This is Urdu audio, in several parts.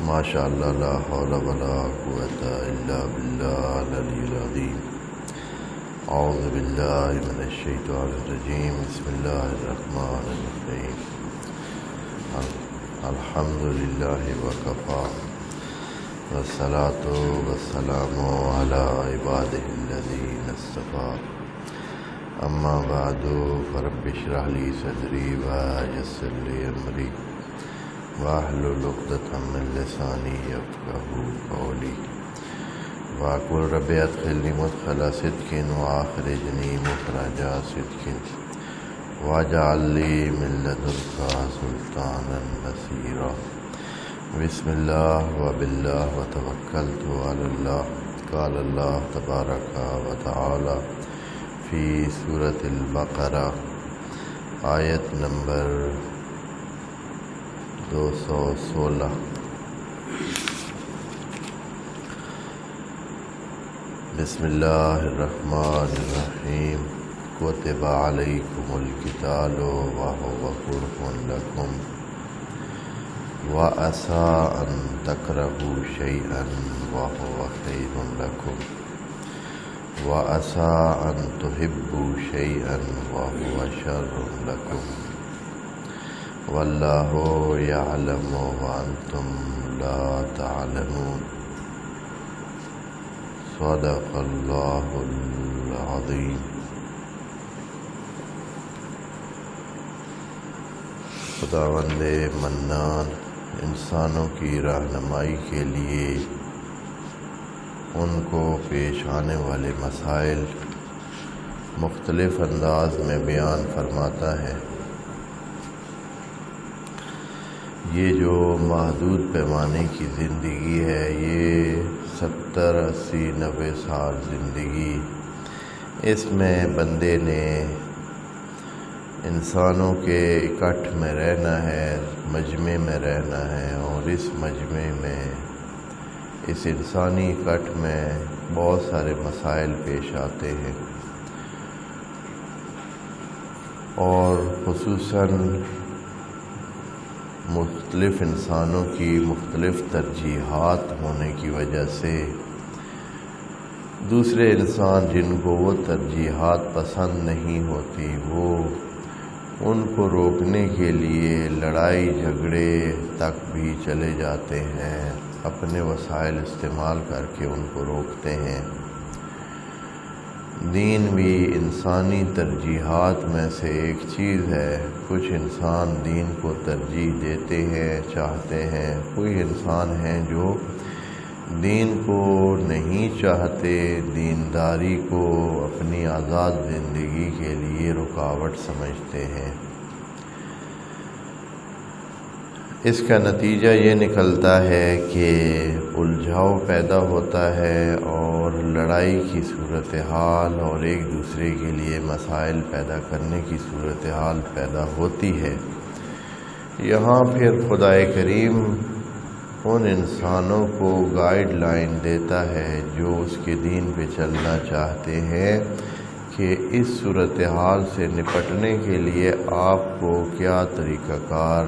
ماشاء اللہ لا حول ولا قوة الا باللہ العلی العظیم۔ اعوذ باللہ من الشیطان الرجیم، بسم اللہ الرحمن الرحیم۔ الحمد للہ وکفی والصلاۃ والسلام علی عبادہ الذین اصطفی، اما بعد فرب اشرح لی صدری ویسر لی امری واحلل عقدۃ من لسانی یفقہوا قولی، وقل رب ادخلنی مدخل صدق واخرجنی مخرج صدق واجعل لی من لدنک سلطانا نصیرا۔ بسم اللہ وباللہ وتوکلت علی اللہ۔ قال اللہ تبارک و تعالی فی سورۃ البقرہ، آیت نمبر 216۔ بسم اللہ الرحمن الرحیم۔ کتب علیکم القتال وہو کرہ لکم وعسیٰ ان تکرہوا شیئا وہو خیر لکم وعسیٰ ان تحبوا شیئا وہو شر لکم واللہ یعلم وانتم لا تعلمون۔ صدق اللہ العظیم۔ خداوند منان انسانوں کی رہنمائی کے لیے ان کو پیش آنے والے مسائل مختلف انداز میں بیان فرماتا ہے۔ یہ جو محدود پیمانے کی زندگی ہے، یہ 70، 80، 90 سال زندگی، اس میں بندے نے انسانوں کے اکٹھ میں رہنا ہے، مجمع میں رہنا ہے، اور اس مجمع میں، اس انسانی اکٹھ میں بہت سارے مسائل پیش آتے ہیں، اور خصوصاً مختلف انسانوں کی مختلف ترجیحات ہونے کی وجہ سے دوسرے انسان جن کو وہ ترجیحات پسند نہیں ہوتی، وہ ان کو روکنے کے لیے لڑائی جھگڑے تک بھی چلے جاتے ہیں، اپنے وسائل استعمال کر کے ان کو روکتے ہیں۔ دین بھی انسانی ترجیحات میں سے ایک چیز ہے۔ کچھ انسان دین کو ترجیح دیتے ہیں، چاہتے ہیں، کوئی انسان ہیں جو دین کو نہیں چاہتے، دینداری کو اپنی آزاد زندگی کے لیے رکاوٹ سمجھتے ہیں۔ اس کا نتیجہ یہ نکلتا ہے کہ الجھاؤ پیدا ہوتا ہے اور لڑائی کی صورتحال اور ایک دوسرے کے لیے مسائل پیدا کرنے کی صورتحال پیدا ہوتی ہے۔ یہاں پھر خدا کریم ان انسانوں کو گائیڈ لائن دیتا ہے جو اس کے دین پہ چلنا چاہتے ہیں کہ اس صورتحال سے نپٹنے کے لیے آپ کو کیا طریقہ کار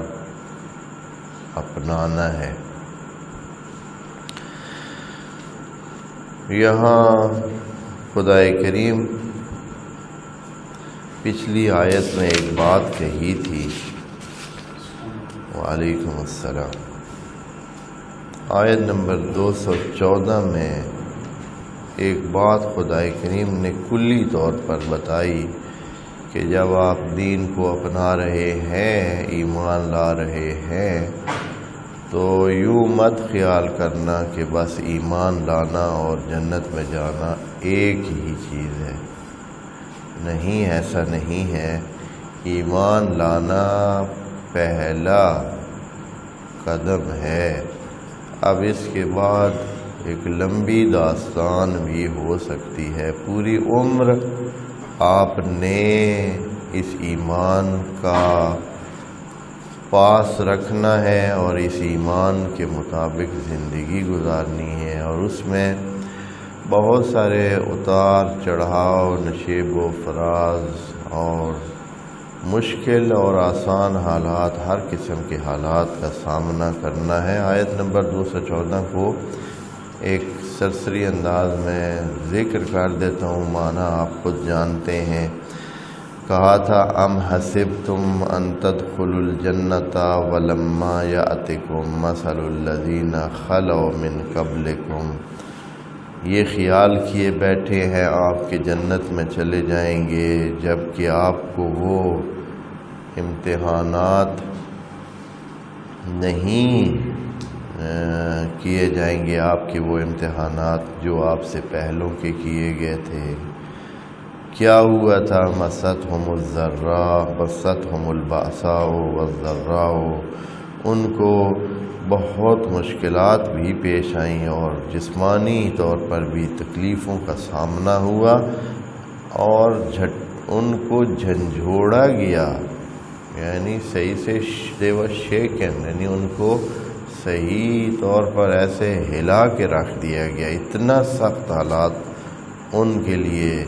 اپنانا ہے۔ یہاں خدا کریم پچھلی آیت میں ایک بات کہی تھی، وعلیکم السلام، آیت نمبر 214 میں ایک بات خدا کریم نے کلی طور پر بتائی کہ جب آپ دین کو اپنا رہے ہیں، ایمان لا رہے ہیں، تو یوں مت خیال کرنا کہ بس ایمان لانا اور جنت میں جانا ایک ہی چیز ہے۔ نہیں، ایسا نہیں ہے۔ ایمان لانا پہلا قدم ہے۔ اب اس کے بعد ایک لمبی داستان بھی ہو سکتی ہے۔ پوری عمر آپ نے اس ایمان کا پاس رکھنا ہے اور اس ایمان کے مطابق زندگی گزارنی ہے، اور اس میں بہت سارے اتار چڑھاؤ، نشیب و فراز اور مشکل اور آسان حالات، ہر قسم کے حالات کا سامنا کرنا ہے۔ آیت نمبر 214 کو ایک سرسری انداز میں ذکر کر دیتا ہوں، معنی آپ خود جانتے ہیں۔ کہا تھا ام حسبتم ان تدخلوا الجنۃ ولما یأتکم مثل الذین خلوا من قبلکم، یہ خیال کیے بیٹھے ہیں آپ کہ جنت میں چلے جائیں گے جب کہ آپ کو وہ امتحانات نہیں کیے جائیں گے، آپ کے وہ امتحانات جو آپ سے پہلوں کے کیے گئے تھے۔ کیا ہوا تھا؟ مستہم الضراء مستہم البأساء والضراء، ان کو بہت مشکلات بھی پیش آئیں اور جسمانی طور پر بھی تکلیفوں کا سامنا ہوا، اور ان کو جھنجھوڑا گیا، یعنی صحیح سے دیو شیکن، یعنی ان کو صحیح طور پر ایسے ہلا کے رکھ دیا گیا۔ اتنا سخت حالات ان کے لیے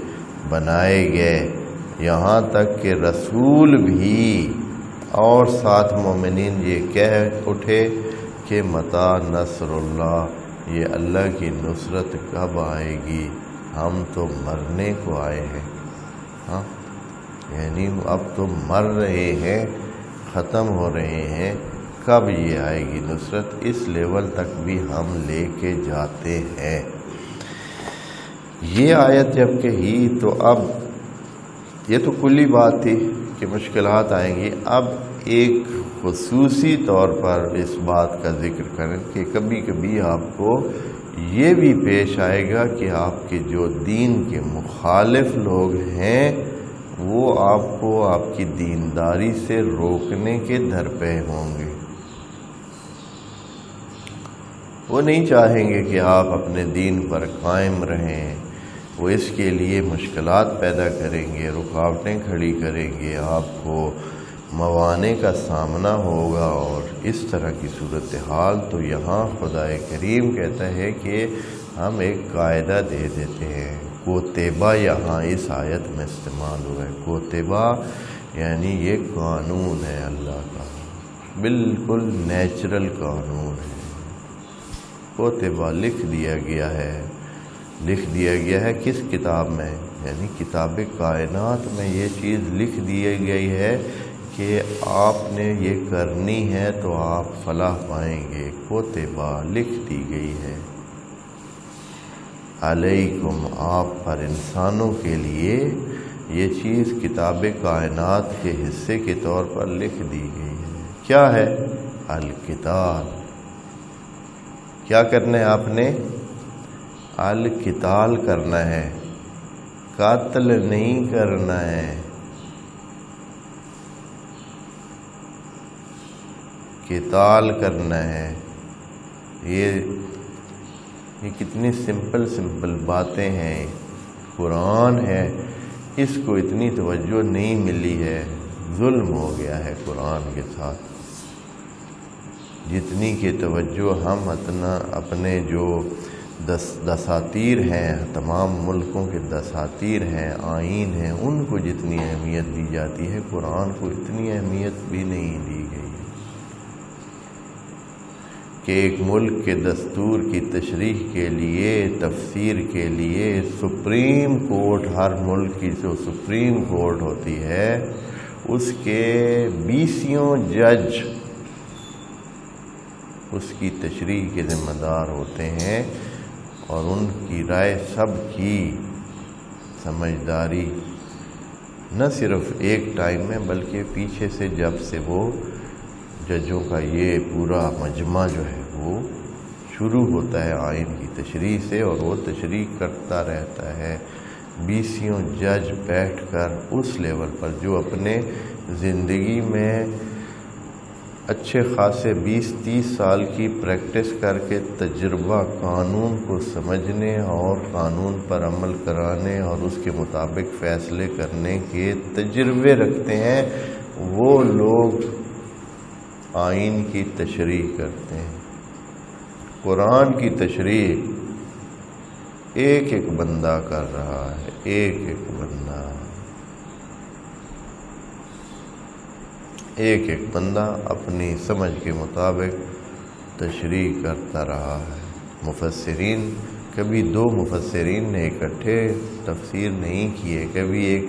بنائے گئے، یہاں تک کہ رسول بھی اور ساتھ مومنین یہ کہہ اٹھے کہ متی نصر اللہ، یہ اللہ کی نصرت کب آئے گی؟ ہم تو مرنے کو آئے ہیں، ہاں یعنی اب تو مر رہے ہیں، ختم ہو رہے ہیں، کب یہ آئے گی نصرت؟ اس لیول تک بھی ہم لے کے جاتے ہیں۔ یہ آیت جب کہی تو اب یہ تو کلی بات تھی کہ مشکلات آئیں گی، اب ایک خصوصی طور پر اس بات کا ذکر کریں کہ کبھی کبھی آپ کو یہ بھی پیش آئے گا کہ آپ کے جو دین کے مخالف لوگ ہیں وہ آپ کو آپ کی دینداری سے روکنے کے درپے ہوں گے۔ وہ نہیں چاہیں گے کہ آپ اپنے دین پر قائم رہیں، وہ اس کے لیے مشکلات پیدا کریں گے، رکاوٹیں کھڑی کریں گے، آپ کو موانع کا سامنا ہوگا، اور اس طرح کی صورتحال تو یہاں خدا کریم کہتا ہے کہ ہم ایک قاعدہ دے دیتے ہیں۔ کوتبہ یہاں اس آیت میں استعمال ہوا ہے۔ کوتبہ یعنی یہ قانون ہے اللہ کا، بالکل نیچرل قانون ہے۔ کوتبہ لکھ دیا گیا ہے، لکھ دیا گیا ہے کس کتاب میں؟ یعنی کتاب کائنات میں یہ چیز لکھ دی گئی ہے کہ آپ نے یہ کرنی ہے تو آپ فلاح پائیں گے۔ کوتبہ لکھ دی گئی ہے، علیکم آپ پر، انسانوں کے لیے یہ چیز کتاب کائنات کے حصے کے طور پر لکھ دی گئی ہے۔ کیا ہے؟ القتال۔ کیا کرنا ہے آپ نے؟ القتال کرنا ہے، قتل نہیں کرنا ہے۔ قتال کرنا ہے۔ یہ کتنی سمپل باتیں ہیں، قرآن ہے، اس کو اتنی توجہ نہیں ملی ہے، ظلم ہو گیا ہے قرآن کے ساتھ۔ جتنی کہ توجہ ہم اپنے جو دساتیر ہیں، تمام ملکوں کے دساتیر ہیں، آئین ہیں، ان کو جتنی اہمیت دی جاتی ہے، قرآن کو اتنی اہمیت بھی نہیں دی گئی ہے کہ ایک ملک کے دستور کی تشریح کے لیے، تفسیر کے لیے سپریم کورٹ، ہر ملک کی جو سپریم کورٹ ہوتی ہے اس کے 20 جج اس کی تشریح کے ذمہ دار ہوتے ہیں، اور ان کی رائے سب کی سمجھداری نہ صرف ایک ٹائم میں بلکہ پیچھے سے جب سے وہ ججوں کا یہ پورا مجمع جو ہے وہ شروع ہوتا ہے آئین کی تشریح سے، اور وہ تشریح کرتا رہتا ہے 20 جج بیٹھ کر اس لیول پر جو اپنے زندگی میں اچھے خاصے 20-30 سال کی پریکٹس کر کے تجربہ قانون کو سمجھنے اور قانون پر عمل کرانے اور اس کے مطابق فیصلے کرنے کے تجربے رکھتے ہیں، وہ لوگ آئین کی تشریح کرتے ہیں۔ قرآن کی تشریح ایک ایک بندہ کر رہا ہے، ایک ایک بندہ۔ ایک ایک بندہ اپنی سمجھ کے مطابق تشریح کرتا رہا ہے۔ مفسرین کبھی 2 مفسرین نے اکٹھے تفسیر نہیں کیے، کبھی ایک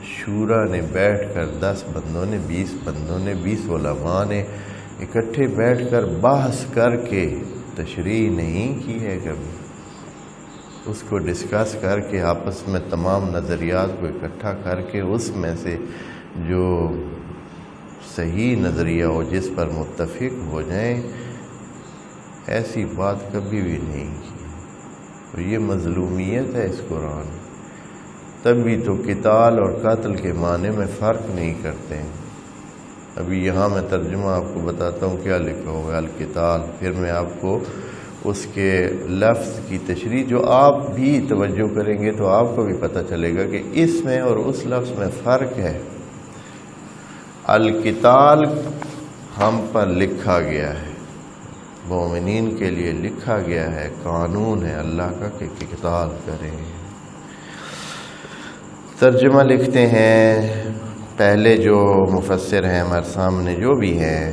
شورا نے بیٹھ کر 10 بندوں نے 20 بندوں نے 20 علماء نے اکٹھے بیٹھ کر بحث کر کے تشریح نہیں کی ہے، کبھی اس کو ڈسکس کر کے آپس میں تمام نظریات کو اکٹھا کر کے اس میں سے جو صحیح نظریہ ہو، جس پر متفق ہو جائیں، ایسی بات کبھی بھی نہیں کی۔ تو یہ مظلومیت ہے اس قرآن۔ تب بھی تو قتال اور قتل کے معنی میں فرق نہیں کرتے ہیں۔ ابھی یہاں میں ترجمہ آپ کو بتاتا ہوں کیا لکھا ہوگا، القتال، پھر میں آپ کو اس کے لفظ کی تشریح، جو آپ بھی توجہ کریں گے تو آپ کو بھی پتہ چلے گا کہ اس میں اور اس لفظ میں فرق ہے۔ القتال ہم پر لکھا گیا ہے، مومنین کے لیے لکھا گیا ہے، قانون ہے اللہ کا کہ قتال کریں۔ ترجمہ لکھتے ہیں پہلے جو مفسر ہیں ہمارے سامنے جو بھی ہیں،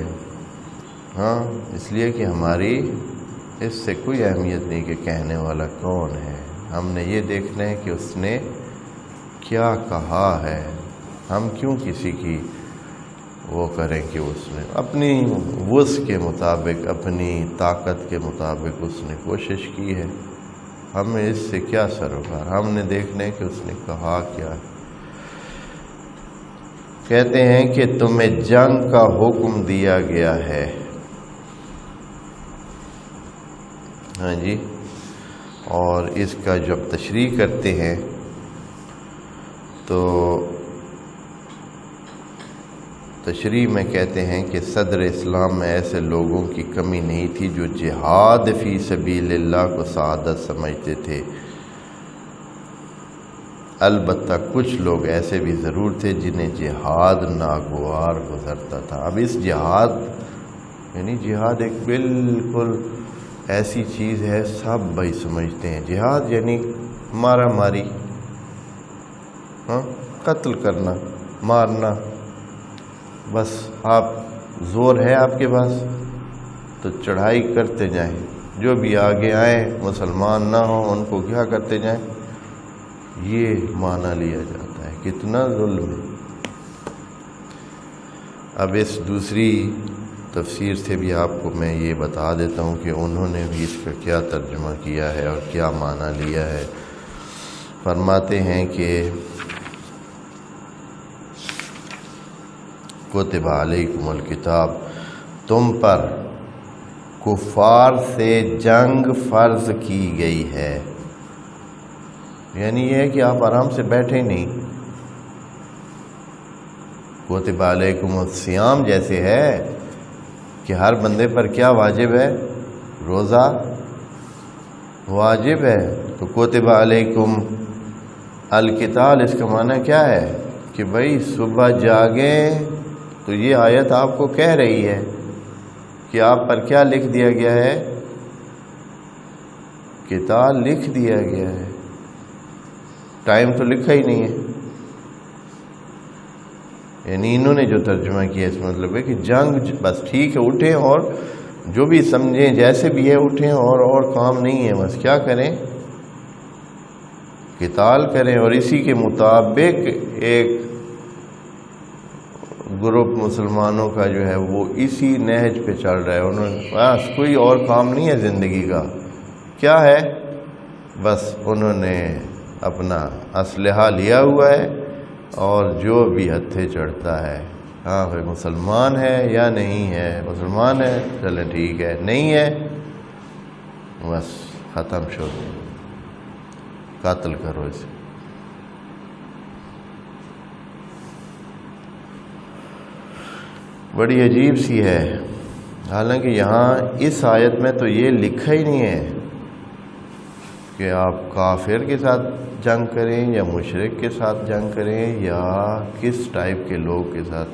ہاں، اس لیے کہ ہماری اس سے کوئی اہمیت نہیں کہ کہنے والا کون ہے، ہم نے یہ دیکھنا ہے کہ اس نے کیا کہا ہے۔ ہم کیوں کسی کی وہ کریں کہ اس نے اپنی وسع کے مطابق، اپنی طاقت کے مطابق اس نے کوشش کی ہے، ہمیں اس سے کیا سروکار، ہم نے دیکھنا ہے کہ اس نے کہا کیا ہے۔ کہتے ہیں کہ تمہیں جنگ کا حکم دیا گیا ہے، ہاں جی، اور اس کا جب تشریح کرتے ہیں تو تشریح میں کہتے ہیں کہ صدر اسلام میں ایسے لوگوں کی کمی نہیں تھی جو جہاد فی سبیل اللہ کو سعادت سمجھتے تھے، البتہ کچھ لوگ ایسے بھی ضرور تھے جنہیں جہاد ناگوار گزرتا تھا۔ اب اس جہاد یعنی جہاد ایک بالکل ایسی چیز ہے سب بھائی سمجھتے ہیں، جہاد یعنی مارا ماری، ہاں، قتل کرنا، مارنا، بس آپ زور ہے آپ کے پاس تو چڑھائی کرتے جائیں، جو بھی آگے آئیں مسلمان نہ ہوں ان کو کیا کرتے جائیں، یہ معنی لیا جاتا ہے۔ کتنا ظلم ہے۔ اب اس دوسری تفسیر سے بھی آپ کو میں یہ بتا دیتا ہوں کہ انہوں نے بھی اس کا کیا ترجمہ کیا ہے اور کیا معنی لیا ہے۔ فرماتے ہیں کہ کتب علیکم الکتاب، تم پر کفار سے جنگ فرض کی گئی ہے، یعنی یہ ہے کہ آپ آرام سے بیٹھے نہیں۔ کتب علیکم الصیام جیسے ہے کہ ہر بندے پر کیا واجب ہے، روزہ واجب ہے، تو کتب علیکم القتال اس کا معنی کیا ہے کہ بھائی صبح جاگیں، تو یہ آیت آپ کو کہہ رہی ہے کہ آپ پر کیا لکھ دیا گیا ہے، قتال لکھ دیا گیا ہے، ٹائم تو لکھا ہی نہیں ہے۔ یعنی انہوں نے جو ترجمہ کیا اس مطلب ہے کہ جنگ بس ٹھیک ہے، اٹھیں اور جو بھی سمجھیں جیسے بھی ہے اٹھیں اور کام نہیں ہے، بس کیا کریں، قتال کریں۔ اور اسی کے مطابق ایک گروپ مسلمانوں کا جو ہے وہ اسی نہج پہ چل رہا ہے، انہوں نے بس کوئی اور کام نہیں ہے زندگی کا، کیا ہے، بس انہوں نے اپنا اسلحہ لیا ہوا ہے اور جو بھی ہتھے چڑھتا ہے، ہاں بھائی مسلمان ہے یا نہیں ہے، مسلمان ہے چلے ٹھیک ہے، نہیں ہے بس ختم شو، قتل کرو اسے۔ بڑی عجیب سی ہے، حالانکہ یہاں اس آیت میں تو یہ لکھا ہی نہیں ہے کہ آپ کافر کے ساتھ جنگ کریں یا مشرک کے ساتھ جنگ کریں یا کس ٹائپ کے لوگ کے ساتھ،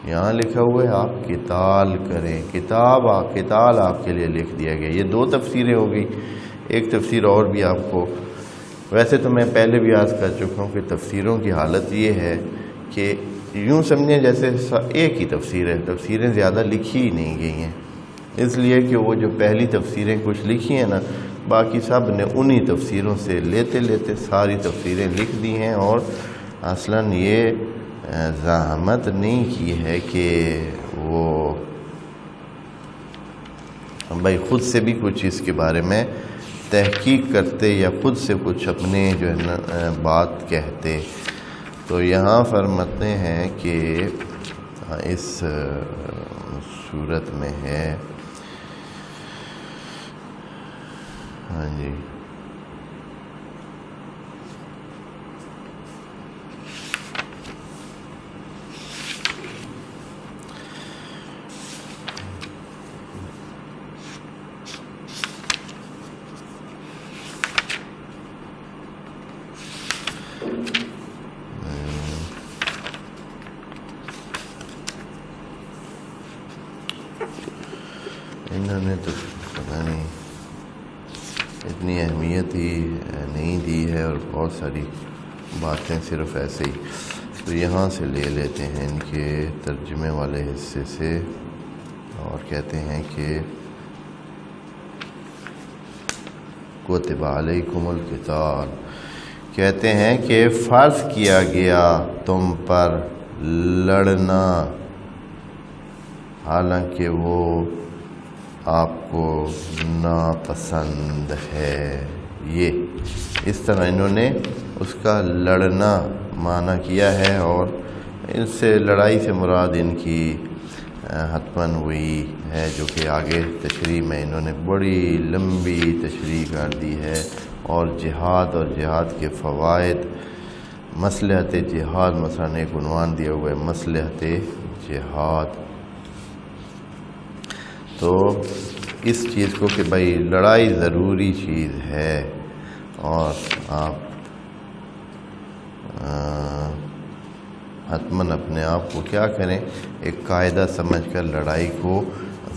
یہاں لکھا ہوا ہے آپ قتال کریں، قتال آپ کے لیے لکھ دیا گیا۔ یہ 2 تفسیریں ہو گئی، ایک تفسیر اور بھی آپ کو، ویسے تو میں پہلے بھی عرض کر چکا ہوں کہ تفسیروں کی حالت یہ ہے کہ یوں سمجھیں جیسے ایک ہی تفسیر ہے، تفسیریں زیادہ لکھی ہی نہیں گئی ہیں، اس لیے کہ وہ جو پہلی تفسیریں کچھ لکھی ہیں نا، باقی سب نے انہی تفسیروں سے لیتے لیتے ساری تفسیریں لکھ دی ہیں، اور اصلاً یہ زحمت نہیں کی ہے کہ وہ بھائی خود سے بھی کچھ اس کے بارے میں تحقیق کرتے یا خود سے کچھ اپنے جو ہے نا بات کہتے۔ تو یہاں فرماتے ہیں کہ اس صورت میں ہے، ہاں جی، انہوں نے تو پتہ نہیں اتنی اہمیت ہی نہیں دی ہے، اور بہت ساری باتیں صرف ایسے ہی۔ تو یہاں سے لے لیتے ہیں ان کے ترجمے والے حصے سے، اور کہتے ہیں کہ کتب علیکم القتال، کہتے ہیں کہ فرض کیا گیا تم پر لڑنا، حالانکہ وہ آپ کو ناپسند ہے۔ یہ اس طرح انہوں نے اس کا لڑنا معنی کیا ہے، اور ان سے لڑائی سے مراد ان کی حتماً وہی ہے جو کہ آگے تشریح میں انہوں نے بڑی لمبی تشریح کر دی ہے، اور جہاد کے فوائد، مصلحت جہاد، مثلا ایک عنوان دیا ہوا ہے مصلحت جہاد۔ تو اس چیز کو کہ بھائی لڑائی ضروری چیز ہے، اور آپ حتماً اپنے آپ کو کیا کریں، ایک قاعدہ سمجھ کر لڑائی کو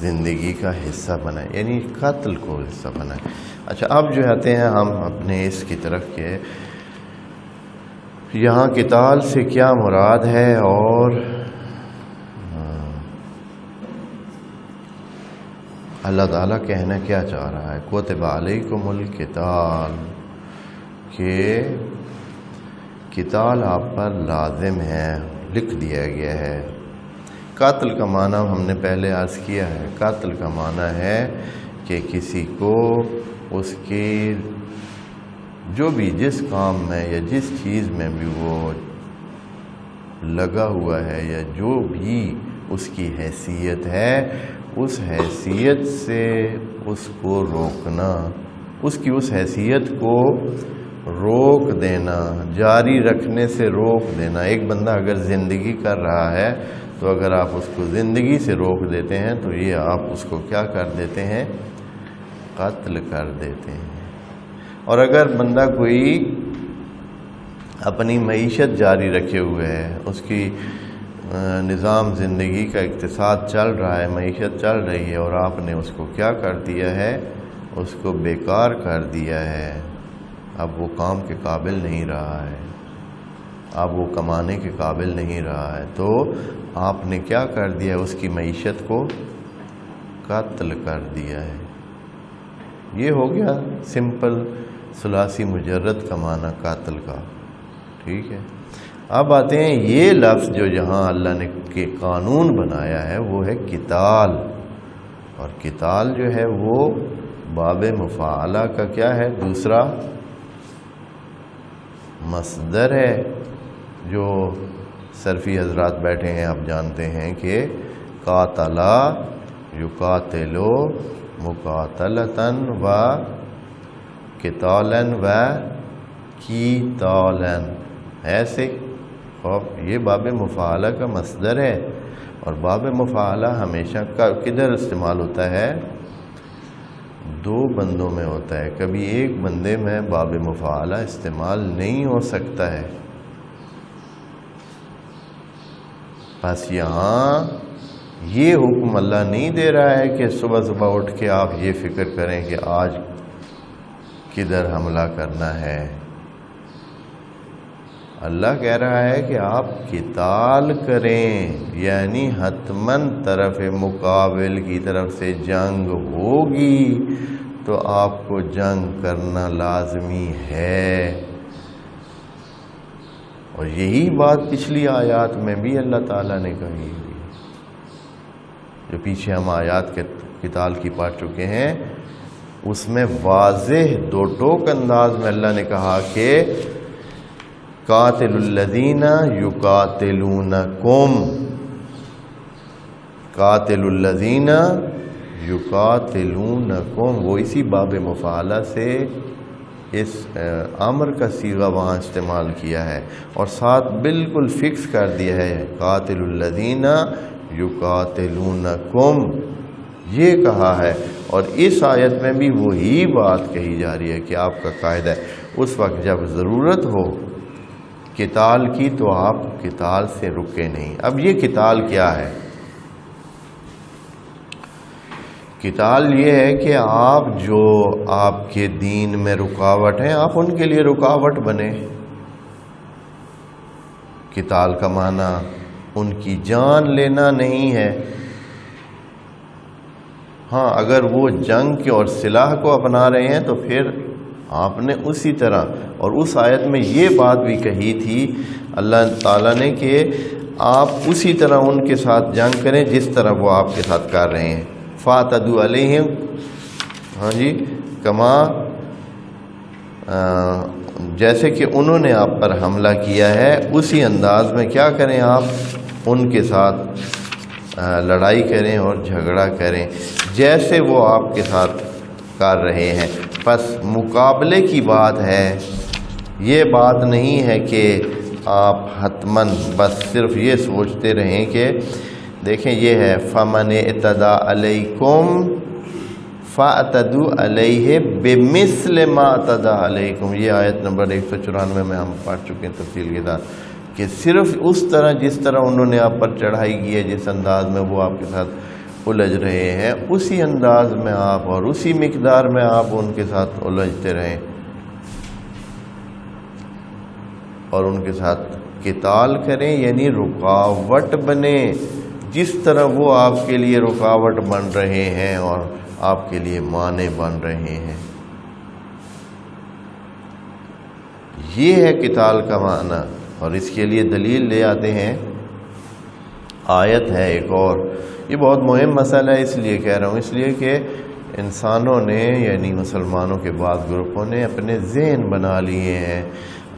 زندگی کا حصہ بنائیں، یعنی قتل کو حصہ بنائیں۔ اچھا، اب جو آتے ہیں ہم اپنے اس کی طرف کہ یہاں قتال سے کیا مراد ہے، اور اللہ تعالیٰ کہنا کیا چاہ رہا ہے۔ کتب علیکم القتال، کہ قتال آپ پر لازم ہے، لکھ دیا گیا ہے۔ قتل کا معنی ہم نے پہلے عرض کیا ہے، قتل کا معنی ہے کہ کسی کو اس کی جو بھی جس کام میں یا جس چیز میں بھی وہ لگا ہوا ہے، یا جو بھی اس کی حیثیت ہے، اس حیثیت سے اس کو روکنا، اس کی اس حیثیت کو روک دینا، جاری رکھنے سے روک دینا۔ ایک بندہ اگر زندگی کر رہا ہے تو اگر آپ اس کو زندگی سے روک دیتے ہیں تو یہ آپ اس کو کیا کر دیتے ہیں، قتل کر دیتے ہیں۔ اور اگر بندہ کوئی اپنی معیشت جاری رکھے ہوئے ہے، اس کی نظام زندگی کا اقتصاد چل رہا ہے، معیشت چل رہی ہے، اور آپ نے اس کو کیا کر دیا ہے، اس کو بیکار کر دیا ہے، اب وہ کام کے قابل نہیں رہا ہے، اب وہ کمانے کے قابل نہیں رہا ہے، تو آپ نے کیا کر دیا، اس کی معیشت کو قتل کر دیا ہے۔ یہ ہو گیا سمپل ثلاثی مجرد کا معنی قتل کا، ٹھیک ہے۔ اب آتے ہیں یہ لفظ جو جہاں اللہ نے کہ قانون بنایا ہے وہ ہے قتال، اور قتال جو ہے وہ باب مفاعلہ کا کیا ہے، دوسرا مصدر ہے۔ جو صرفی حضرات بیٹھے ہیں آپ جانتے ہیں کہ قاتلا یقاتلو مقاتلتن و قتالن و قتالن، ایسے یہ باب مفاعلہ کا مصدر ہے، اور باب مفاعلہ ہمیشہ کدھر استعمال ہوتا ہے، دو بندوں میں ہوتا ہے، کبھی ایک بندے میں باب مفاعلہ استعمال نہیں ہو سکتا ہے۔ بس یہاں یہ حکم اللہ نہیں دے رہا ہے کہ صبح صبح اٹھ کے آپ یہ فکر کریں کہ آج کدھر حملہ کرنا ہے، اللہ کہہ رہا ہے کہ آپ قتال کریں، یعنی حتماً طرف مقابل کی طرف سے جنگ ہوگی تو آپ کو جنگ کرنا لازمی ہے۔ اور یہی بات پچھلی آیات میں بھی اللہ تعالیٰ نے کہی ہوئی، جو پیچھے ہم آیات کے قتال کی پڑھ چکے ہیں، اس میں واضح دو ٹوک انداز میں اللہ نے کہا کہ قاتل الذین یقاتلونکم، قاتل الذین یقاتلونکم، وہ اسی باب مفعلہ سے اس امر کا صیغہ وہاں استعمال کیا ہے اور ساتھ بالکل فکس کر دیا ہے قاتل الذین یقاتلونکم، یہ کہا ہے۔ اور اس آیت میں بھی وہی بات کہی جا رہی ہے کہ آپ کا قاعدہ ہے اس وقت جب ضرورت ہو قتال کی تو آپ قتال سے رکے نہیں۔ اب یہ قتال کیا ہے؟ قتال یہ ہے کہ آپ جو آپ کے دین میں رکاوٹ ہیں آپ ان کے لیے رکاوٹ بنے۔ قتال کا معنی ان کی جان لینا نہیں ہے۔ ہاں اگر وہ جنگ کے اور سلاح کو اپنا رہے ہیں تو پھر آپ نے اسی طرح، اور اس آیت میں یہ بات بھی کہی تھی اللہ تعالیٰ نے کہ آپ اسی طرح ان کے ساتھ جنگ کریں جس طرح وہ آپ کے ساتھ کر رہے ہیں۔ فَاعْتَدُوا عَلَيْهِمْ، ہاں جی، کما جیسے کہ انہوں نے آپ پر حملہ کیا ہے اسی انداز میں کیا کریں، آپ ان کے ساتھ لڑائی کریں اور جھگڑا کریں جیسے وہ آپ کے ساتھ کر رہے ہیں۔ پس مقابلے کی بات ہے، یہ بات نہیں ہے کہ آپ حتماً بس صرف یہ سوچتے رہیں کہ دیکھیں یہ ہے فَمَنِ اعْتَدَىٰ عَلَيْكُمْ فَاعْتَدُوا عَلَيْهِ بِمِثْلِ مَا اعْتَدَىٰ عَلَيْكُمْ، یہ آیت نمبر 194 میں ہم پڑھ چکے ہیں تفصیل کے ساتھ، کہ صرف اس طرح جس طرح انہوں نے آپ پر چڑھائی کی ہے، جس انداز میں وہ آپ کے ساتھ الجھ رہے ہیں اسی انداز میں آپ اور اسی مقدار میں آپ ان کے ساتھ الجھتے رہیں اور ان کے ساتھ قتال کریں، یعنی رکاوٹ بنے جس طرح وہ آپ کے لیے رکاوٹ بن رہے ہیں اور آپ کے لیے مانع بن رہے ہیں۔ یہ ہے قتال کا معنی، اور اس کے لیے دلیل لے آتے ہیں، آیت ہے ایک اور، یہ بہت مہم مسئلہ ہے اس لیے کہہ رہا ہوں، اس لیے کہ انسانوں نے یعنی مسلمانوں کے بعض گروپوں نے اپنے ذہن بنا لیے ہیں،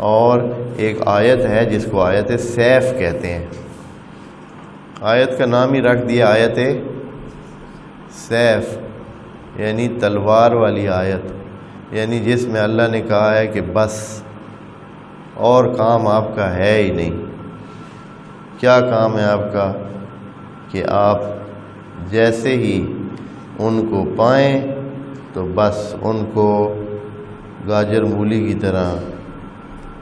اور ایک آیت ہے جس کو آیت سیف کہتے ہیں، آیت کا نام ہی رکھ دیا آیت سیف، یعنی تلوار والی آیت، یعنی جس میں اللہ نے کہا ہے کہ بس اور کام آپ کا ہے ہی نہیں۔ کیا کام ہے آپ کا؟ کہ آپ جیسے ہی ان کو پائیں تو بس ان کو گاجر مولی کی طرح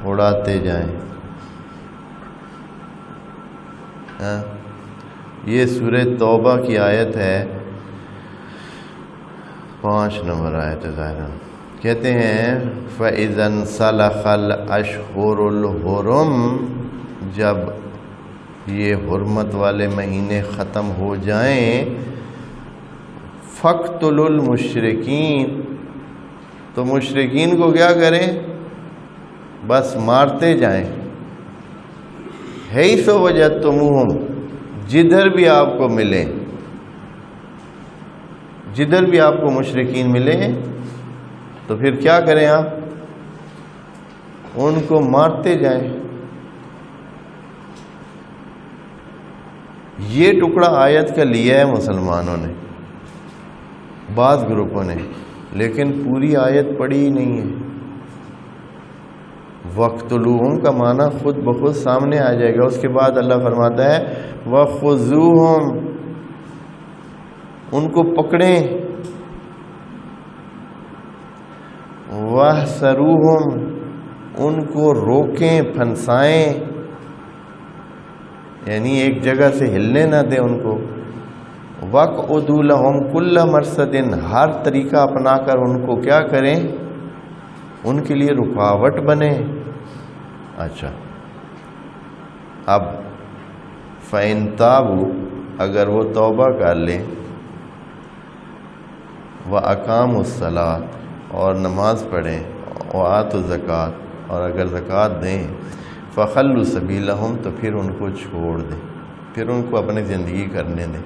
اڑاتے جائیں۔ یہ سورہ توبہ کی آیت ہے، 5 نمبر آیت ظاہرا، کہتے ہیں فَإِذَا انْسَلَخَ الْأَشْهُرُ الْحُرُمُ، جب یہ حرمت والے مہینے ختم ہو جائیں، فَاقْتُلُوا الْمُشْرِكِينَ، تو مشرکین کو کیا کریں؟ بس مارتے جائیں، حَيْثُ وَجَدْتُمُوهُمْ، جدھر بھی آپ کو ملیں، جدھر بھی آپ کو مشرکین ملے تو پھر کیا کریں آپ؟ ان کو مارتے جائیں۔ یہ ٹکڑا آیت کا لیا ہے مسلمانوں نے، بعض گروپوں نے، لیکن پوری آیت پڑھی ہی نہیں ہے۔ وَاقْتُلُوهُمْ کا معنی خود بخود سامنے آ جائے گا۔ اس کے بعد اللہ فرماتا ہے وَخُذُوهُمْ، ان کو پکڑیں، وَاحْصَرُوهُمْ، ان کو روکیں، پھنسائیں، یعنی ایک جگہ سے ہلنے نہ دیں ان کو۔ وَاقْعُدُوا لَهُمْ كُلَّ مَرْصَدٍ، ہر طریقہ اپنا کر ان کو کیا کریں؟ ان کے لیے رکاوٹ بنے۔ اچھا، اب فَإِن تَابُوا، اگر وہ توبہ کر لیں، وَأَقَامُوا الصَّلَاةَ، اور نماز پڑھیں، وَآتُوا الزَّکَاةَ، اور اگر زکوٰۃ دیں، فَخَلُّوا سَبِیلَہُم، تو پھر ان کو چھوڑ دیں، پھر ان کو اپنی زندگی کرنے دیں۔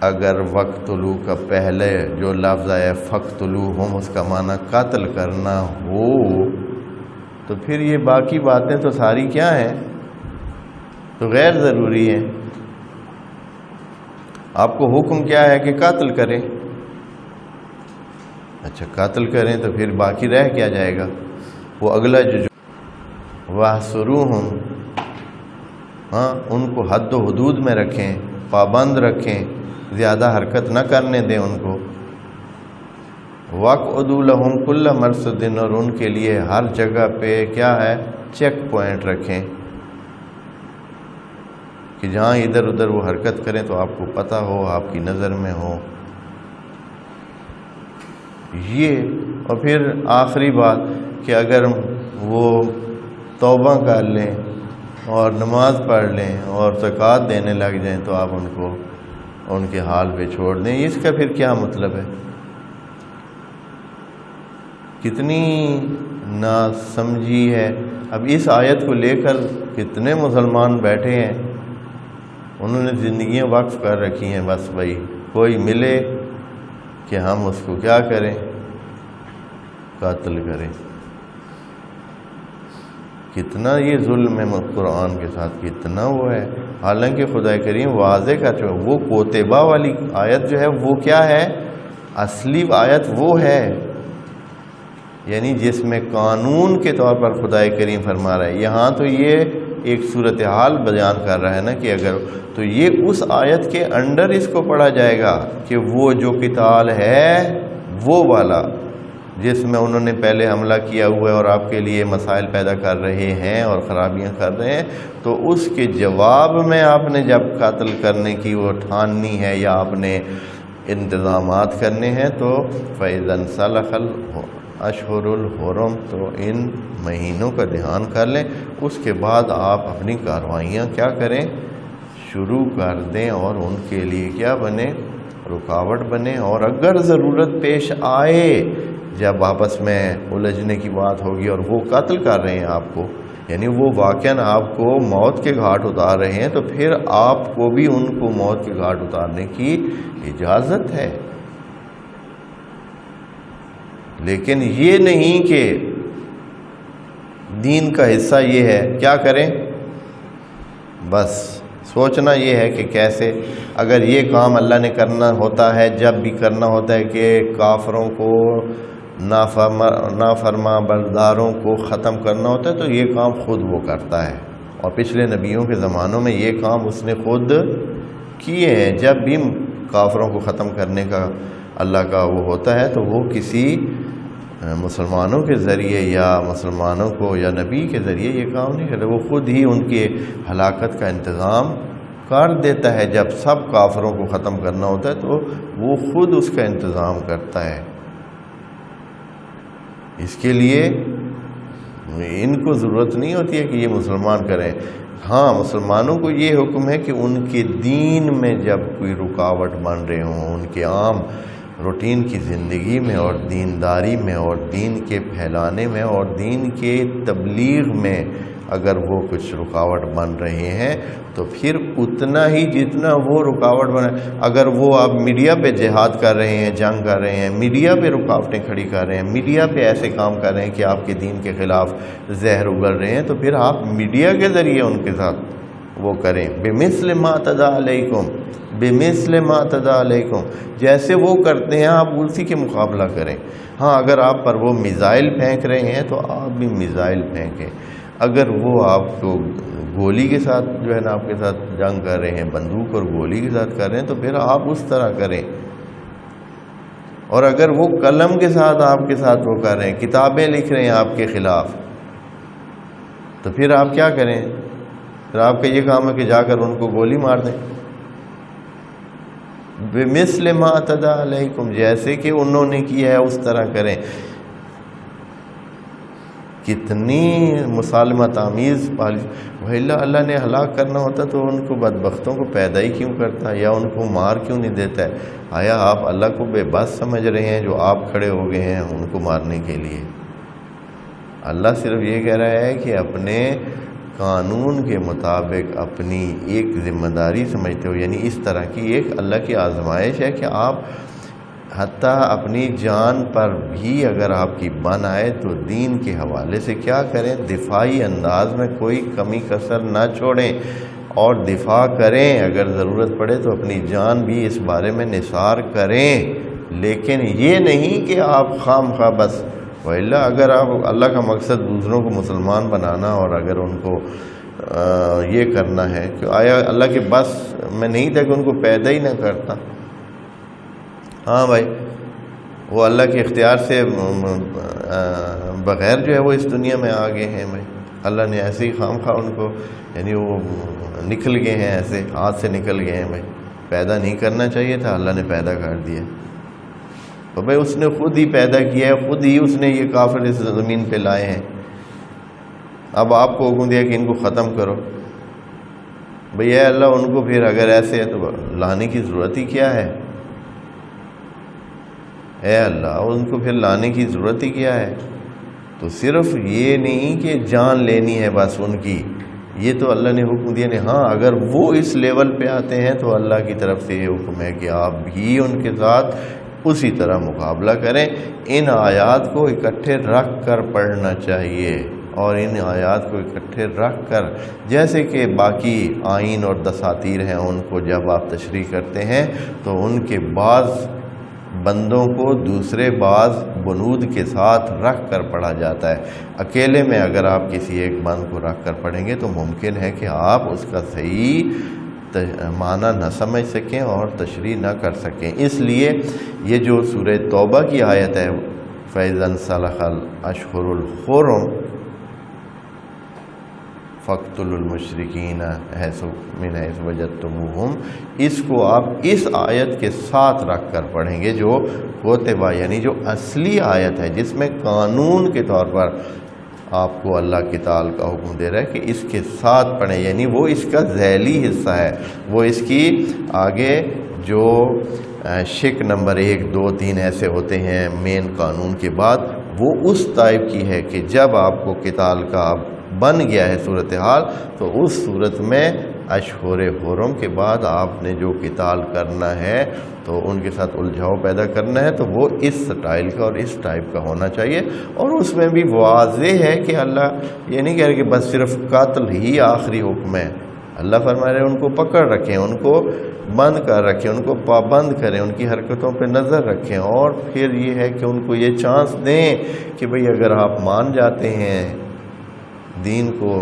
اگر وقتلو کا پہلے جو لفظ آیا فقتلوہم، اس کا معنی قتل کرنا ہو، تو پھر یہ باقی باتیں تو ساری کیا ہیں؟ تو غیر ضروری ہیں۔ آپ کو حکم کیا ہے کہ قتل کریں، اچھا قتل کریں تو پھر باقی رہ کیا جائے گا؟ وہ اگلا جو وَاحْصُرُوهُمْ، ہاں ان کو حد و حدود میں رکھیں، پابند رکھیں، زیادہ حرکت نہ کرنے دیں ان کو۔ وَاقْعُدُوا لَهُمْ كُلَّ مَرْصَدٍ، اور ان کے لیے ہر جگہ پہ کیا ہے؟ چیک پوائنٹ رکھیں کہ جہاں ادھر ادھر وہ حرکت کریں تو آپ کو پتہ ہو، آپ کی نظر میں ہو۔ یہ اور پھر آخری بات کہ اگر وہ توبہ کر لیں اور نماز پڑھ لیں اور زکوٰۃ دینے لگ جائیں تو آپ ان کو ان کے حال پہ چھوڑ دیں۔ اس کا پھر کیا مطلب ہے؟ کتنی ناسمجھی ہے۔ اب اس آیت کو لے کر کتنے مسلمان بیٹھے ہیں، انہوں نے زندگیاں وقف کر رکھی ہیں، بس بھائی کوئی ملے کہ ہم اس کو کیا کریں؟ قتل کریں۔ کتنا یہ ظلم ہے قرآن کے ساتھ، کتنا وہ ہے۔ حالانکہ خدا کریم واضح کر چکا، وہ کوتبہ والی آیت جو ہے وہ کیا ہے؟ اصلی آیت وہ ہے، یعنی جس میں قانون کے طور پر خدا کریم فرما رہا ہے۔ یہاں تو یہ ایک صورتحال بیان کر رہا ہے نا کہ اگر تو یہ اس آیت کے انڈر اس کو پڑھا جائے گا کہ وہ جو قتال ہے وہ والا جس میں انہوں نے پہلے حملہ کیا ہوا ہے اور آپ کے لیے مسائل پیدا کر رہے ہیں اور خرابیاں کر رہے ہیں، تو اس کے جواب میں آپ نے جب قتل کرنے کی وہ ٹھاننی ہے یا آپ نے انتظامات کرنے ہیں تو فَإِذَا انْسَلَخَ الْأَشْهُرُ الْحُرُمُ، تو ان مہینوں کا دھیان کر لیں۔ اس کے بعد آپ اپنی کارروائیاں کیا کریں؟ شروع کر دیں، اور ان کے لیے کیا بنے؟ رکاوٹ بنے۔ اور اگر ضرورت پیش آئے، جب آپس میں الجھنے کی بات ہوگی اور وہ قتل کر رہے ہیں آپ کو، یعنی وہ واقعاً آپ کو موت کے گھاٹ اتار رہے ہیں، تو پھر آپ کو بھی ان کو موت کے گھاٹ اتارنے کی اجازت ہے۔ لیکن یہ نہیں کہ دین کا حصہ یہ ہے کیا کریں؟ بس سوچنا یہ ہے کہ کیسے اگر یہ کام اللہ نے کرنا ہوتا ہے، جب بھی کرنا ہوتا ہے کہ کافروں کو نافرما برداروں کو ختم کرنا ہوتا ہے، تو یہ کام خود وہ کرتا ہے، اور پچھلے نبیوں کے زمانوں میں یہ کام اس نے خود کیے ہیں۔ جب بھی کافروں کو ختم کرنے کا اللہ کا وہ ہوتا ہے تو وہ کسی مسلمانوں کے ذریعے یا مسلمانوں کو یا نبی کے ذریعے یہ کام نہیں کرتا، وہ خود ہی ان کے ہلاکت کا انتظام کر دیتا ہے۔ جب سب کافروں کو ختم کرنا ہوتا ہے تو وہ خود اس کا انتظام کرتا ہے۔ اس کے لیے ان کو ضرورت نہیں ہوتی ہے کہ یہ مسلمان کریں۔ ہاں، مسلمانوں کو یہ حکم ہے کہ ان کے دین میں جب کوئی رکاوٹ بن رہے ہوں، ان کے عام روٹین کی زندگی میں اور دینداری میں اور دین کے پھیلانے میں اور دین کے تبلیغ میں اگر وہ کچھ رکاوٹ بن رہے ہیں تو پھر اتنا ہی جتنا وہ رکاوٹ بنے۔ اگر وہ آپ میڈیا پہ جہاد کر رہے ہیں، جنگ کر رہے ہیں، میڈیا پہ رکاوٹیں کھڑی کر رہے ہیں، میڈیا پہ ایسے کام کر رہے ہیں کہ آپ کے دین کے خلاف زہر اگل رہے ہیں، تو پھر آپ میڈیا کے ذریعے ان کے ساتھ وہ کریں۔ بِمِثْلِ مَا اعْتَدَىٰ عَلَيْكُمْ، بِمِثْلِ مَا اعْتَدَىٰ عَلَيْكُمْ، جیسے وہ کرتے ہیں آپ اسی کے مقابلہ کریں۔ ہاں، اگر آپ پر وہ میزائل پھینک رہے ہیں تو آپ بھی میزائل پھینکیں۔ اگر وہ آپ کو گولی کے ساتھ جو ہے نا آپ کے ساتھ جنگ کر رہے ہیں، بندوق اور گولی کے ساتھ کر رہے ہیں، تو پھر آپ اس طرح کریں۔ اور اگر وہ قلم کے ساتھ آپ کے ساتھ وہ کر رہے ہیں، کتابیں لکھ رہے ہیں آپ کے خلاف، تو پھر آپ کیا کریں؟ پھر آپ کا یہ کام ہے کہ جا کر ان کو گولی مار دیں۔ بِمِثْلِ مَا اعْتَدَىٰ عَلَيْكُمْ، جیسے کہ انہوں نے کیا ہے اس طرح کریں۔ کتنی مسالمت آمیز پالیسی. اللہ نے ہلاک کرنا ہوتا تو ان کو بدبختوں کو پیدا ہی کیوں کرتا ہے، یا ان کو مار کیوں نہیں دیتا ہے؟ آیا آپ اللہ کو بے بس سمجھ رہے ہیں جو آپ کھڑے ہو گئے ہیں ان کو مارنے کے لیے؟ اللہ صرف یہ کہہ رہا ہے کہ اپنے قانون کے مطابق اپنی ایک ذمہ داری سمجھتے ہو، یعنی اس طرح کی ایک اللہ کی آزمائش ہے کہ آپ حتیٰ اپنی جان پر بھی اگر آپ کی بن آئے تو دین کے حوالے سے کیا کریں، دفاعی انداز میں کوئی کمی کسر نہ چھوڑیں اور دفاع کریں، اگر ضرورت پڑے تو اپنی جان بھی اس بارے میں نثار کریں. لیکن یہ نہیں کہ آپ خام خواہ بس وَإِلَّا اگر آپ اللہ کا مقصد دوسروں کو مسلمان بنانا اور اگر ان کو یہ کرنا ہے کہ آیا اللہ کے بس میں نہیں تھا کہ ان کو پیدا ہی نہ کرتا. ہاں بھائی، وہ اللہ کے اختیار سے بغیر جو ہے وہ اس دنیا میں آ گئے ہیں بھائی. اللہ نے ایسے ہی خام خواہ ان کو، یعنی وہ نکل گئے ہیں، ایسے ہاتھ سے نکل گئے ہیں بھائی. پیدا نہیں کرنا چاہیے تھا، اللہ نے پیدا کر دیا. تو بھائی اس نے خود ہی پیدا کیا ہے، خود ہی اس نے یہ کافر اس زمین پہ لائے ہیں. اب آپ کو حکم دیا کہ ان کو ختم کرو. بھئی اے اللہ ان کو پھر اگر ایسے ہے تو لانے کی ضرورت ہی کیا ہے؟ اے اللہ ان کو پھر لانے کی ضرورت ہی کیا ہے؟ تو صرف یہ نہیں کہ جان لینی ہے بس ان کی، یہ تو اللہ نے حکم دیا نہیں. ہاں اگر وہ اس لیول پہ آتے ہیں تو اللہ کی طرف سے یہ حکم ہے کہ آپ بھی ان کے ساتھ اسی طرح مقابلہ کریں. ان آیات کو اکٹھے رکھ کر پڑھنا چاہیے، اور ان آیات کو اکٹھے رکھ کر جیسے کہ باقی آئین اور دساتیر ہیں ان کو جب آپ تشریح کرتے ہیں تو ان کے بعض بندوں کو دوسرے بعض بنود کے ساتھ رکھ کر پڑھا جاتا ہے. اکیلے میں اگر آپ کسی ایک بند کو رکھ کر پڑھیں گے تو ممکن ہے کہ آپ اس کا صحیح معنی نہ سمجھ سکیں اور تشریح نہ کر سکیں. اس لیے یہ جو سورہ توبہ کی آیت ہے فَإِذَا انْسَلَخَ الْأَشْهُرُ الْحُرُمُ فَاقْتُلُوا الْمُشْرِكِينَ مِنْ حَيْثُ وَجَدتُّمُوهُمْ، اس کو آپ اس آیت کے ساتھ رکھ کر پڑھیں گے جو کوتبہ یعنی جو اصلی آیت ہے جس میں قانون کے طور پر آپ کو اللہ قتال کا حکم دے رہا ہے کہ اس کے ساتھ پڑھیں، یعنی وہ اس کا ذیلی حصہ ہے. وہ اس کی آگے جو شک نمبر 1 2 3 ایسے ہوتے ہیں مین قانون کے بعد، وہ اس ٹائپ کی ہے کہ جب آپ کو قتال کا بن گیا ہے صورتحال تو اس صورت میں اشہر حرم کے بعد آپ نے جو قتال کرنا ہے تو ان کے ساتھ الجھاؤ پیدا کرنا ہے تو وہ اس سٹائل کا اور اس ٹائپ کا ہونا چاہیے. اور اس میں بھی واضح ہے کہ اللہ یہ نہیں کہہ رہے کہ بس صرف قتل ہی آخری حکم ہے. اللہ فرما رہے ان کو پکڑ رکھیں، ان کو بند کر رکھیں، ان کو پابند کریں، ان کی حرکتوں پہ نظر رکھیں، اور پھر یہ ہے کہ ان کو یہ چانس دیں کہ بھئی اگر آپ مان جاتے ہیں دین کو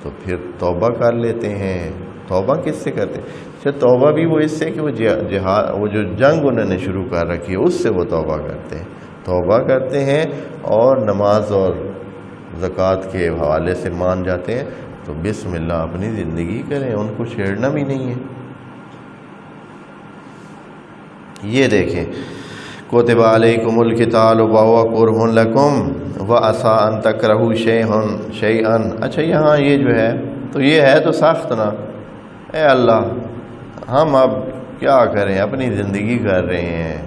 تو پھر توبہ کر لیتے ہیں. توبہ کس سے کرتے ہیں؟ اچھا توبہ بھی وہ اس سے کہ وہ جہاد، وہ جو جنگ انہوں نے شروع کر رکھی ہے اس سے وہ توبہ کرتے ہیں. توبہ کرتے ہیں اور نماز اور زکوٰۃ کے حوالے سے مان جاتے ہیں تو بسم اللہ اپنی زندگی کریں، ان کو چھیڑنا بھی نہیں ہے. یہ دیکھیں کتب علیکم القتال وہو کرہ لکم وعسیٰ ان تکرہوا شیئا. اچھا یہاں یہ جو ہے تو یہ ہے تو سخت نا. اے اللہ ہم اب کیا کریں، اپنی زندگی کر رہے ہیں.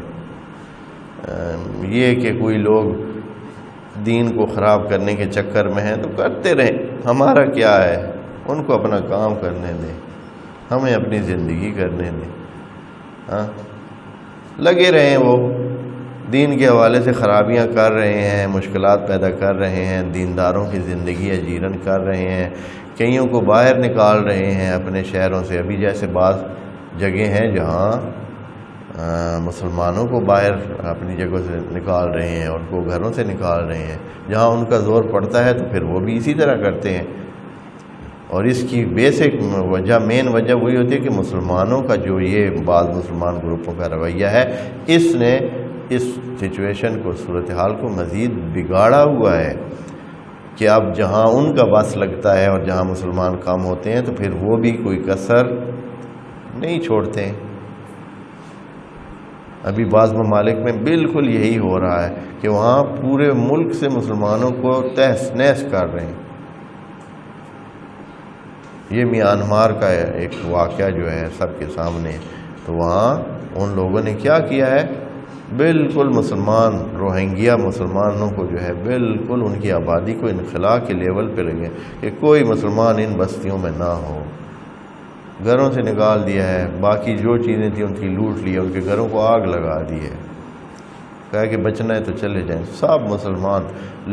یہ کہ کوئی لوگ دین کو خراب کرنے کے چکر میں ہیں تو کرتے رہیں، ہمارا کیا ہے، ان کو اپنا کام کرنے دیں، ہمیں اپنی زندگی کرنے دیں. ہاں لگے رہیں، وہ دین کے حوالے سے خرابیاں کر رہے ہیں، مشکلات پیدا کر رہے ہیں، دینداروں کی زندگی اجیرن کر رہے ہیں، کئیوں کو باہر نکال رہے ہیں اپنے شہروں سے. ابھی جیسے بعض جگہ ہیں جہاں مسلمانوں کو باہر اپنی جگہوں سے نکال رہے ہیں، ان کو گھروں سے نکال رہے ہیں. جہاں ان کا زور پڑتا ہے تو پھر وہ بھی اسی طرح کرتے ہیں. اور اس کی بیسک وجہ، مین وجہ وہی ہوتی ہے کہ مسلمانوں کا جو یہ بعض مسلمان گروپوں کا رویہ ہے، اس نے اس سچویشن کو، صورتحال کو مزید بگاڑا ہوا ہے کہ اب جہاں ان کا بس لگتا ہے اور جہاں مسلمان کام ہوتے ہیں تو پھر وہ بھی کوئی کسر نہیں چھوڑتے. ابھی بعض ممالک میں بالکل یہی ہو رہا ہے کہ وہاں پورے ملک سے مسلمانوں کو تہس نہس کر رہے ہیں۔ یہ میانمار کا ایک واقعہ جو ہے سب کے سامنے، تو وہاں ان لوگوں نے کیا کیا ہے، بالکل مسلمان روہنگیا مسلمانوں کو جو ہے بالکل ان کی آبادی کو انخلا کے لیول پہ لگے کہ کوئی مسلمان ان بستیوں میں نہ ہو، گھروں سے نکال دیا ہے، باقی جو چیزیں تھیں ان کی لوٹ لی ہے، ان کے گھروں کو آگ لگا دی ہے، کہا کہ بچنا ہے تو چلے جائیں۔ سب مسلمان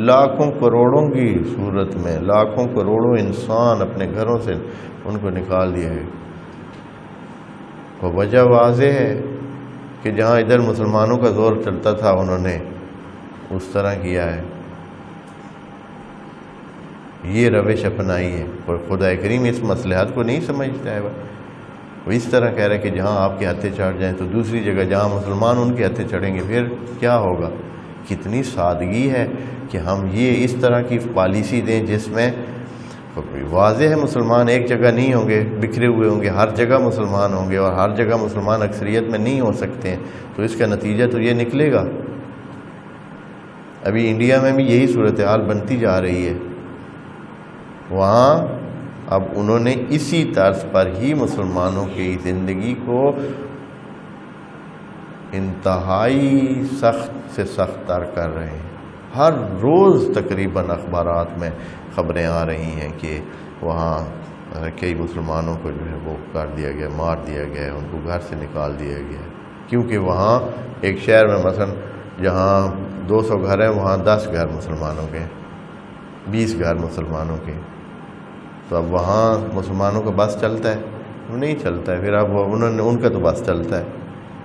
لاکھوں کروڑوں کی صورت میں لاکھوں کروڑوں انسان اپنے گھروں سے ان کو نکال دیا ہے۔ وہ وجہ واضح ہے کہ جہاں ادھر مسلمانوں کا زور چلتا تھا انہوں نے اس طرح کیا ہے، یہ روش اپنائی ہے، اور خدا کریم اس مصلحت کو نہیں سمجھتا ہے۔ وہ اس طرح کہہ رہا ہے کہ جہاں آپ کے ہتھے چڑھ جائیں تو دوسری جگہ جہاں مسلمان ان کے ہتھے چڑھیں گے پھر کیا ہوگا۔ کتنی سادگی ہے کہ ہم یہ اس طرح کی پالیسی دیں جس میں واضح ہے مسلمان ایک جگہ نہیں ہوں گے، بکھرے ہوئے ہوں گے، ہر جگہ مسلمان ہوں گے، اور ہر جگہ مسلمان اکثریت میں نہیں ہو سکتے ہیں، تو اس کا نتیجہ تو یہ نکلے گا۔ ابھی انڈیا میں بھی یہی صورتحال بنتی جا رہی ہے، وہاں اب انہوں نے اسی طرز پر ہی مسلمانوں کی زندگی کو انتہائی سخت سے سخت تر کر رہے ہیں۔ ہر روز تقریباً اخبارات میں خبریں آ رہی ہیں کہ وہاں کئی مسلمانوں کو جو ہے وہ کر دیا گیا، مار دیا گیا ہے، ان کو گھر سے نکال دیا گیا ہے، کیونکہ وہاں ایک شہر میں مثلا جہاں 200 گھر ہیں وہاں 10 گھر مسلمانوں کے، 20 گھر مسلمانوں کے، تو اب وہاں مسلمانوں کا بس چلتا ہے؟ وہ نہیں چلتا ہے۔ پھر اب ان کا تو بس چلتا ہے،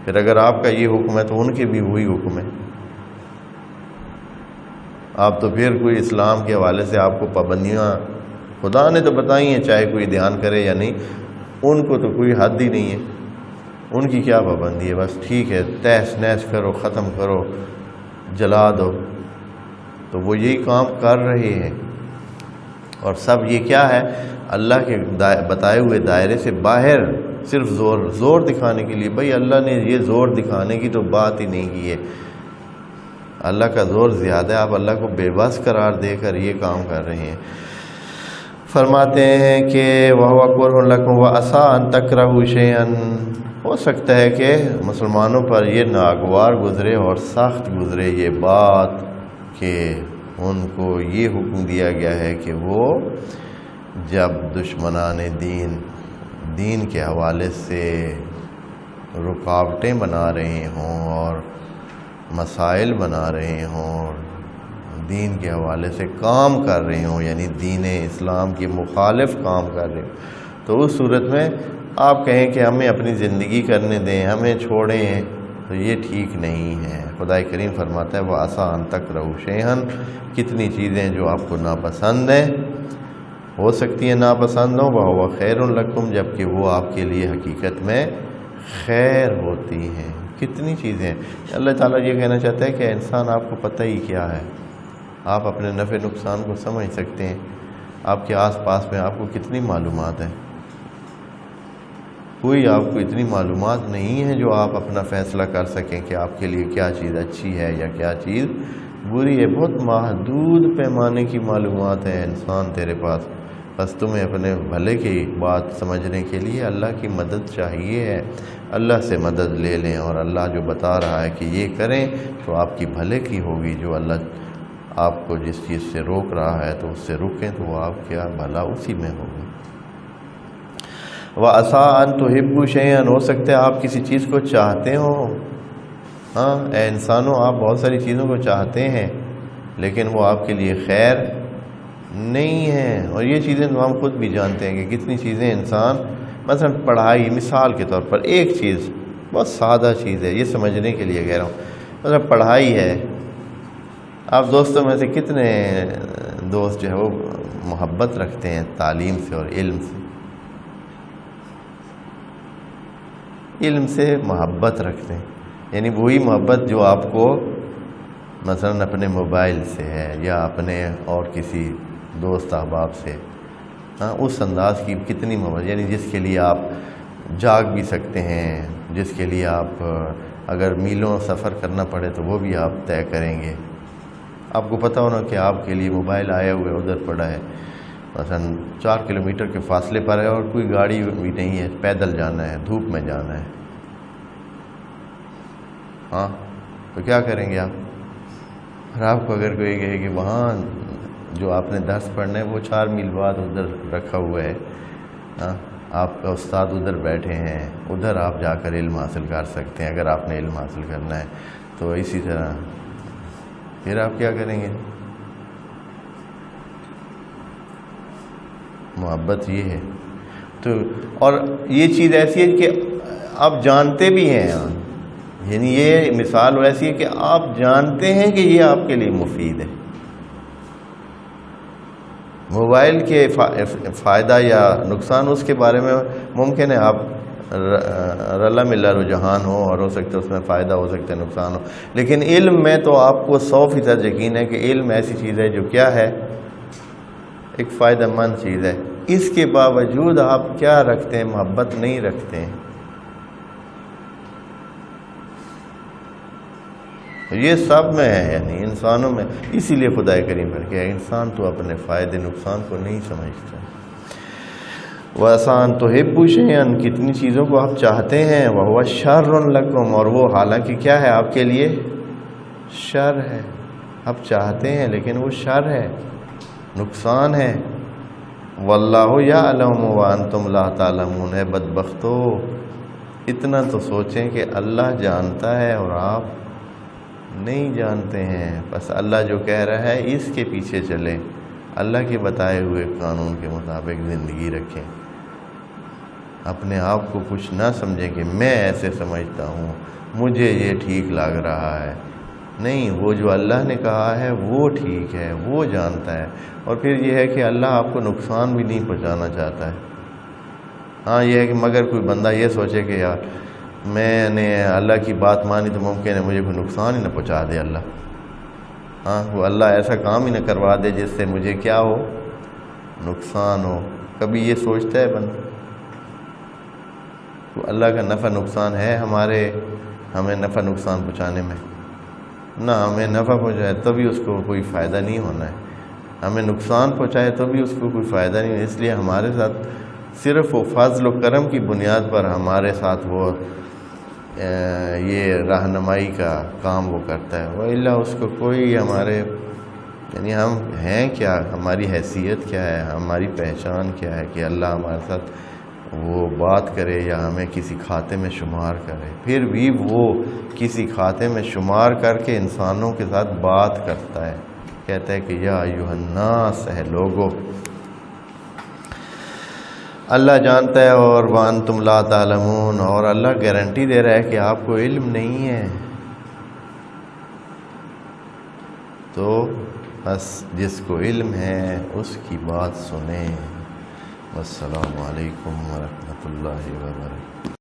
پھر اگر آپ کا یہ حکم ہے تو ان کے بھی وہی حکم ہے۔ آپ تو پھر کوئی اسلام کے حوالے سے آپ کو پابندیاں خدا نے تو بتائی ہیں، چاہے کوئی دھیان کرے یا نہیں، ان کو تو کوئی حد ہی نہیں ہے، ان کی کیا پابندی ہے، بس ٹھیک ہے تہس نہس کرو، ختم کرو، جلا دو، تو وہ یہی کام کر رہے ہیں۔ اور سب یہ کیا ہے، اللہ کے بتائے ہوئے دائرے سے باہر، صرف زور دکھانے کے لیے۔ بھائی اللہ نے یہ زور دکھانے کی تو بات ہی نہیں کی ہے، اللہ کا زور زیادہ ہے، آپ اللہ کو بے بس قرار دے کر یہ کام کر رہے ہیں۔ فرماتے ہیں کہ وَهُوَ كُرْهٌ لَكُمْ وَعَسَىٰ أَن تَكْرَهُوا شَيْئًا، ہو سکتا ہے کہ مسلمانوں پر یہ ناگوار گزرے اور سخت گزرے یہ بات کہ ان کو یہ حکم دیا گیا ہے کہ وہ جب دشمنان دین کے حوالے سے رکاوٹیں بنا رہے ہوں اور مسائل بنا رہے ہوں اور دین کے حوالے سے کام کر رہے ہوں، یعنی دین اسلام کے مخالف کام کر رہے ہوں، تو اس صورت میں آپ کہیں کہ ہمیں اپنی زندگی کرنے دیں، ہمیں چھوڑیں، تو یہ ٹھیک نہیں ہے۔ خدا کریم فرماتا ہے وَعَسَىٰ أَن تَكْرَهُوا شَيْئًا، کتنی چیزیں جو آپ کو ناپسند ہیں، ہو سکتی ہیں ناپسند ہوں، وَهُوَ خَيْرٌ لَكُمْ، جبکہ وہ آپ کے لیے حقیقت میں خیر ہوتی ہیں۔ کتنی چیزیں اللہ تعالیٰ یہ کہنا چاہتا ہے کہ انسان آپ کو پتہ ہی کیا ہے، آپ اپنے نفع نقصان کو سمجھ سکتے ہیں، آپ کے آس پاس میں آپ کو کتنی معلومات ہیں، کوئی آپ کو اتنی معلومات نہیں ہے جو آپ اپنا فیصلہ کر سکیں کہ آپ کے لیے کیا چیز اچھی ہے یا کیا چیز بری ہے۔ بہت محدود پیمانے کی معلومات ہے انسان تیرے پاس، بس تمہیں اپنے بھلے کی بات سمجھنے کے لیے اللہ کی مدد چاہیے ہے، اللہ سے مدد لے لیں، اور اللہ جو بتا رہا ہے کہ یہ کریں تو آپ کی بھلے کی ہوگی، جو اللہ آپ کو جس چیز سے روک رہا ہے تو اس سے رکیں تو وہ آپ کیا بھلا اسی میں ہوگی۔ وَعَسَىٰ أَن تُحِبُّوا شَيْئًا، ہو سکتا ہے آپ کسی چیز کو چاہتے ہو، ہاں اے انسانوں آپ بہت ساری چیزوں کو چاہتے ہیں لیکن وہ آپ کے لیے خیر نہیں ہے، اور یہ چیزیں تو ہم خود بھی جانتے ہیں کہ کتنی چیزیں انسان، مثلا پڑھائی، مثال کے طور پر ایک چیز بہت سادہ چیز ہے، یہ سمجھنے کے لیے کہہ رہا ہوں، مثلا پڑھائی ہے، آپ دوستوں میں سے کتنے دوست جو ہے وہ محبت رکھتے ہیں تعلیم سے اور علم سے، علم سے محبت رکھتے ہیں، یعنی وہی محبت جو آپ کو مثلا اپنے موبائل سے ہے یا اپنے اور کسی دوست احباب سے، ہاں اس انداز کی کتنی محبت، یعنی جس کے لیے آپ جاگ بھی سکتے ہیں، جس کے لیے آپ اگر میلوں سفر کرنا پڑے تو وہ بھی آپ طے کریں گے۔ آپ کو پتہ ہونا کہ آپ کے لیے موبائل آیا ہوا ہے، ادھر پڑا ہے، مثلا 4 کلومیٹر کے فاصلے پر ہے اور کوئی گاڑی بھی نہیں ہے، پیدل جانا ہے، دھوپ میں جانا ہے، ہاں تو کیا کریں گے آپ؟ اور آپ کو اگر کوئی کہے کہ وہاں جو آپ نے درس پڑھنا ہے وہ 4 میل بعد ادھر رکھا ہوا ہے، ہاں آپ کا استاد ادھر بیٹھے ہیں، ادھر آپ جا کر علم حاصل کر سکتے ہیں اگر آپ نے علم حاصل کرنا ہے، تو اسی طرح پھر آپ کیا کریں گے؟ محبت یہ ہے تو، اور یہ چیز ایسی ہے کہ آپ جانتے بھی ہیں، یعنی یہ مثال ایسی ہے کہ آپ جانتے ہیں کہ یہ آپ کے لیے مفید ہے۔ موبائل کے فائدہ یا نقصان اس کے بارے میں ممکن ہے آپ رلا ملا رجحان ہو، اور ہو سکتا ہے اس میں فائدہ ہو سکتا ہے نقصان ہو، لیکن علم میں تو آپ کو 100% یقین ہے کہ علم ایسی چیز ہے جو کیا ہے، ایک فائدہ مند چیز ہے۔ اس کے باوجود آپ کیا رکھتے ہیں؟ محبت نہیں رکھتے ہیں۔ یہ سب میں ہے، یعنی انسانوں میں، اسی لیے خدا کریم پر کہ انسان تو اپنے فائدے نقصان کو نہیں سمجھتا۔ وَأَسَىٰ أَن تُحِبُّوا شَيْئًا، کتنی چیزوں کو آپ چاہتے ہیں، وَهُوَ شَرٌّ لَكُمْ، اور وہ حالانکہ کیا ہے آپ کے لیے؟ شر ہے۔ آپ چاہتے ہیں لیکن وہ شر ہے، نقصان ہے۔ وَاللَّهُ يَعْلَمُ وَأَنْتُمْ لَا تَعْلَمُونَ، اے بدبختو اتنا تو سوچیں کہ اللہ جانتا ہے اور آپ نہیں جانتے ہیں، بس اللہ جو کہہ رہا ہے اس کے پیچھے چلیں، اللہ کے بتائے ہوئے قانون کے مطابق زندگی رکھیں، اپنے آپ کو کچھ نہ سمجھیں کہ میں ایسے سمجھتا ہوں، مجھے یہ ٹھیک لگ رہا ہے، نہیں، وہ جو اللہ نے کہا ہے وہ ٹھیک ہے، وہ جانتا ہے۔ اور پھر یہ ہے کہ اللہ آپ کو نقصان بھی نہیں پہنچانا چاہتا ہے۔ ہاں یہ ہے کہ مگر کوئی بندہ یہ سوچے کہ یار میں نے اللہ کی بات مانی تو ممکن ہے مجھے کوئی نقصان ہی نہ پہنچا دے اللہ، ہاں وہ اللہ ایسا کام ہی نہ کروا دے جس سے مجھے کیا ہو، نقصان ہو۔ کبھی یہ سوچتا ہے بندہ؟ تو اللہ کا نفع نقصان ہے ہمیں نفع نقصان پہنچانے میں؟ نہ، ہمیں نفع پہنچائے تو بھی اس کو کوئی فائدہ نہیں ہونا ہے، ہمیں نقصان پہنچائے تو بھی اس کو کوئی فائدہ نہیں ہے۔ اس لیے ہمارے ساتھ صرف وہ فضل و کرم کی بنیاد پر ہمارے ساتھ وہ یہ رہنمائی کا کام وہ کرتا ہے، وإلا اس کو کوئی ہمارے، یعنی ہم ہیں کیا، ہماری حیثیت کیا ہے، ہماری پہچان کیا ہے کہ اللہ ہمارے ساتھ وہ بات کرے یا ہمیں کسی کھاتے میں شمار کرے؟ پھر بھی وہ کسی کھاتے میں شمار کر کے انسانوں کے ساتھ بات کرتا ہے، کہتا ہے کہ یا ایھا الناس، ہے لوگو، اللہ جانتا ہے اور وانتم لا تعلمون، اور اللہ گارنٹی دے رہا ہے کہ آپ کو علم نہیں ہے۔ تو بس جس کو علم ہے اس کی بات سنیں۔ والسلام علیکم ورحمۃ اللہ وبرکاتہ۔